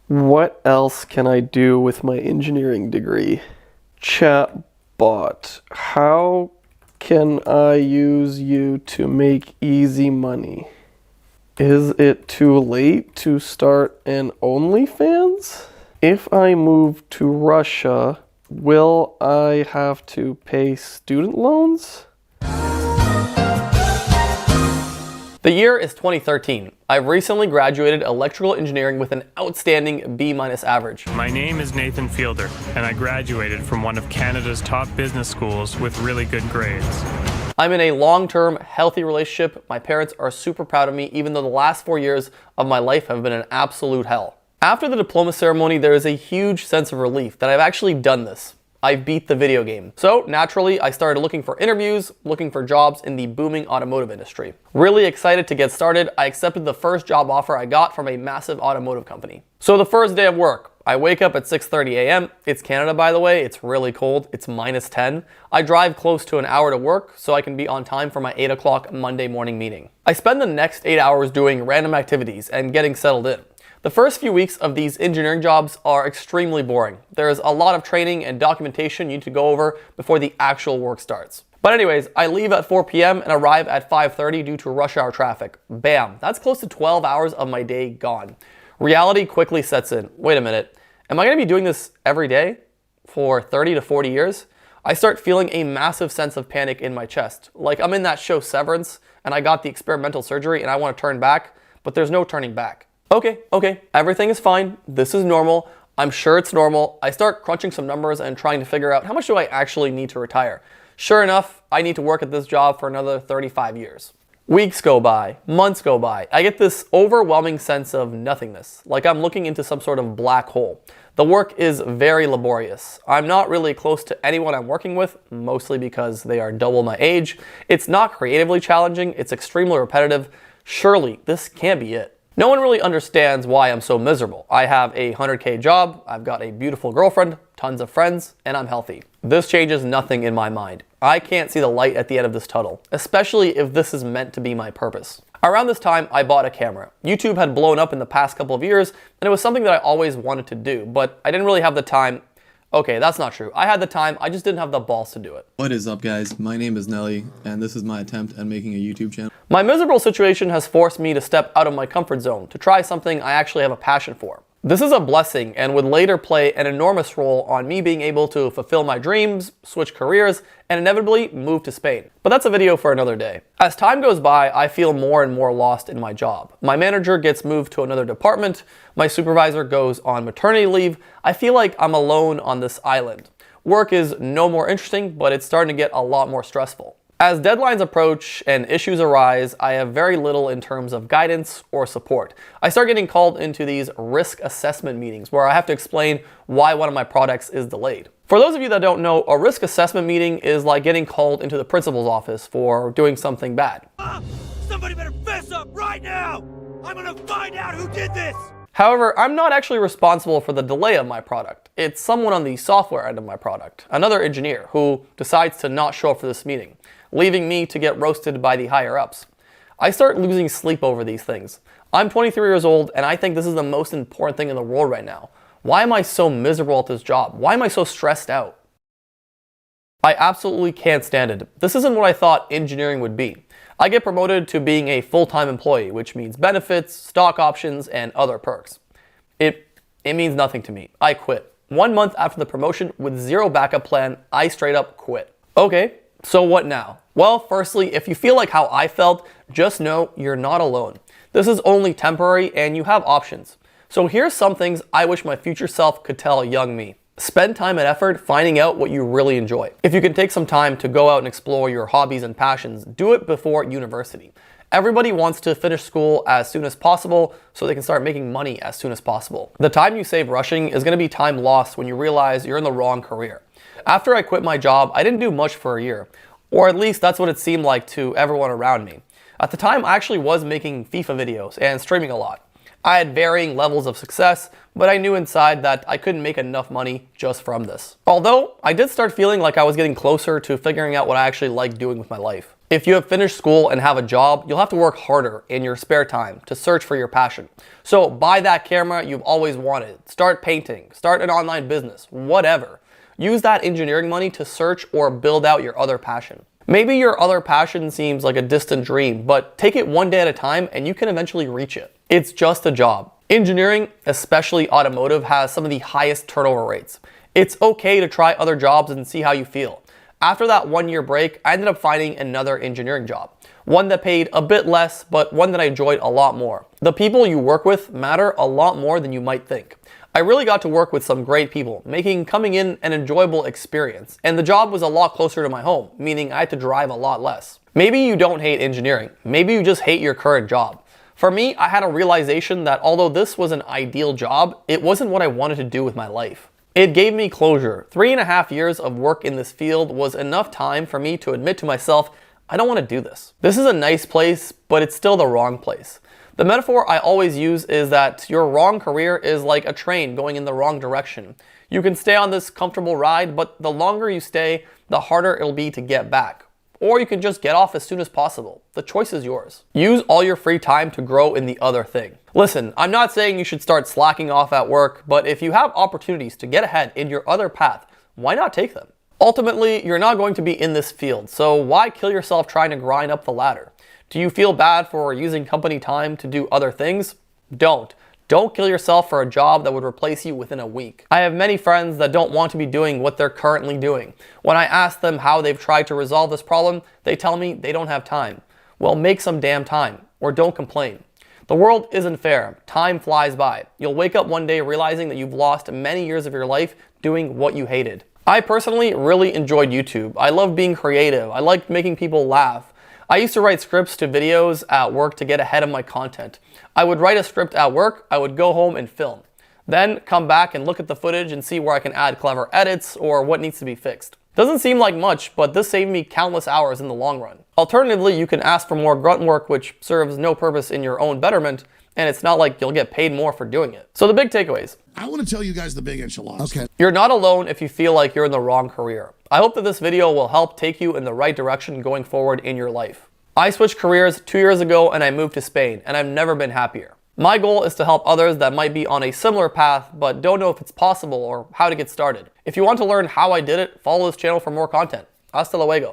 What else can I do with my engineering degree? Chatbot, how can I use you to make easy money? Is it too late to start an OnlyFans? If I move to Russia, will I have to pay student loans? The year is 2013. I've recently graduated electrical engineering with an outstanding B- average. My name is Nathan Fielder, and I graduated from one of Canada's top business schools with really good grades. I'm in a long-term, healthy relationship. My parents are super proud of me, even though the last 4 years of my life have been an absolute hell. After the diploma ceremony, there is a huge sense of relief that I've actually done this. I beat the video game. So naturally, I started looking for interviews, looking for jobs in the booming automotive industry. Really excited to get started, I accepted the first job offer I got from a massive automotive company. So the first day of work, I wake up at 6:30 a.m. It's Canada, by the way. It's really cold. It's -10. I drive close to an hour to work so I can be on time for my 8 o'clock Monday morning meeting. I spend the next 8 hours doing random activities and getting settled in. The first few weeks of these engineering jobs are extremely boring. There's a lot of training and documentation you need to go over before the actual work starts. But anyways, I leave at 4 p.m. and arrive at 5:30 due to rush hour traffic. Bam, that's close to 12 hours of my day gone. Reality quickly sets in. Wait a minute, am I gonna be doing this every day for 30 to 40 years? I start feeling a massive sense of panic in my chest. Like I'm in that show Severance and I got the experimental surgery and I wanna turn back, but there's no turning back. Okay, everything is fine. This is normal. I'm sure it's normal. I start crunching some numbers and trying to figure out how much do I actually need to retire. Sure enough, I need to work at this job for another 35 years. Weeks go by, months go by. I get this overwhelming sense of nothingness, like I'm looking into some sort of black hole. The work is very laborious. I'm not really close to anyone I'm working with, mostly because they are double my age. It's not creatively challenging, it's extremely repetitive. Surely, this can't be it. No one really understands why I'm so miserable. I have a 100K job, I've got a beautiful girlfriend, tons of friends, and I'm healthy. This changes nothing in my mind. I can't see the light at the end of this tunnel, especially if this is meant to be my purpose. Around this time, I bought a camera. YouTube had blown up in the past couple of years, and it was something that I always wanted to do, but I didn't really have the time. Okay, that's not true. I had the time, I just didn't have the balls to do it. What is up, guys? My name is Nelly, and this is my attempt at making a YouTube channel. My miserable situation has forced me to step out of my comfort zone to try something I actually have a passion for. This is a blessing and would later play an enormous role on me being able to fulfill my dreams, switch careers, and inevitably move to Spain. But that's a video for another day. As time goes by, I feel more and more lost in my job. My manager gets moved to another department, my supervisor goes on maternity leave. I feel like I'm alone on this island. Work is no more interesting, but it's starting to get a lot more stressful. As deadlines approach and issues arise, I have very little in terms of guidance or support. I start getting called into these risk assessment meetings where I have to explain why one of my products is delayed. For those of you that don't know, a risk assessment meeting is like getting called into the principal's office for doing something bad. Somebody better fess up right now! I'm gonna find out who did this! However, I'm not actually responsible for the delay of my product. It's someone on the software end of my product, another engineer who decides to not show up for this meeting, leaving me to get roasted by the higher ups. I start losing sleep over these things. I'm 23 years old and I think this is the most important thing in the world right now. Why am I so miserable at this job? Why am I so stressed out? I absolutely can't stand it. This isn't what I thought engineering would be. I get promoted to being a full-time employee, which means benefits, stock options, and other perks. It means nothing to me. I quit. 1 month after the promotion, with zero backup plan, I straight up quit. Okay, so what now? Well, firstly, if you feel like how I felt, just know you're not alone. This is only temporary and you have options. So here's some things I wish my future self could tell young me. Spend time and effort finding out what you really enjoy. If you can take some time to go out and explore your hobbies and passions, do it before university. Everybody wants to finish school as soon as possible so they can start making money as soon as possible. The time you save rushing is going to be time lost when you realize you're in the wrong career. After I quit my job, I didn't do much for a year, or at least that's what it seemed like to everyone around me. At the time, I actually was making FIFA videos and streaming a lot. I had varying levels of success, but I knew inside that I couldn't make enough money just from this. Although, I did start feeling like I was getting closer to figuring out what I actually like doing with my life. If you have finished school and have a job, you'll have to work harder in your spare time to search for your passion. So buy that camera you've always wanted, start painting, start an online business, whatever. Use that engineering money to search or build out your other passion. Maybe your other passion seems like a distant dream, but take it one day at a time and you can eventually reach it. It's just a job. Engineering, especially automotive, has some of the highest turnover rates. It's okay to try other jobs and see how you feel. After that 1-year break, I ended up finding another engineering job. One that paid a bit less, but one that I enjoyed a lot more. The people you work with matter a lot more than you might think. I really got to work with some great people, making coming in an enjoyable experience. And the job was a lot closer to my home, meaning I had to drive a lot less. Maybe you don't hate engineering. Maybe you just hate your current job. For me, I had a realization that although this was an ideal job, it wasn't what I wanted to do with my life. It gave me closure. 3.5 years of work in this field was enough time for me to admit to myself, I don't want to do this. This is a nice place, but it's still the wrong place. The metaphor I always use is that your wrong career is like a train going in the wrong direction. You can stay on this comfortable ride, but the longer you stay, the harder it'll be to get back. Or you can just get off as soon as possible. The choice is yours. Use all your free time to grow in the other thing. Listen, I'm not saying you should start slacking off at work, but if you have opportunities to get ahead in your other path, why not take them? Ultimately, you're not going to be in this field, so why kill yourself trying to grind up the ladder? Do you feel bad for using company time to do other things? Don't. Don't kill yourself for a job that would replace you within a week. I have many friends that don't want to be doing what they're currently doing. When I ask them how they've tried to resolve this problem, they tell me they don't have time. Well, make some damn time, or don't complain. The world isn't fair. Time flies by. You'll wake up one day realizing that you've lost many years of your life doing what you hated. I personally really enjoyed YouTube. I loved being creative. I liked making people laugh. I used to write scripts to videos at work to get ahead of my content. I would write a script at work, I would go home and film. Then come back and look at the footage and see where I can add clever edits or what needs to be fixed. Doesn't seem like much, but this saved me countless hours in the long run. Alternatively, you can ask for more grunt work which serves no purpose in your own betterment, and it's not like you'll get paid more for doing it. So the big takeaways. I want to tell you guys the big enchiladas. Okay. You're not alone if you feel like you're in the wrong career. I hope that this video will help take you in the right direction going forward in your life. I switched careers 2 years ago and I moved to Spain, and I've never been happier. My goal is to help others that might be on a similar path but don't know if it's possible or how to get started. If you want to learn how I did it, follow this channel for more content. Hasta luego.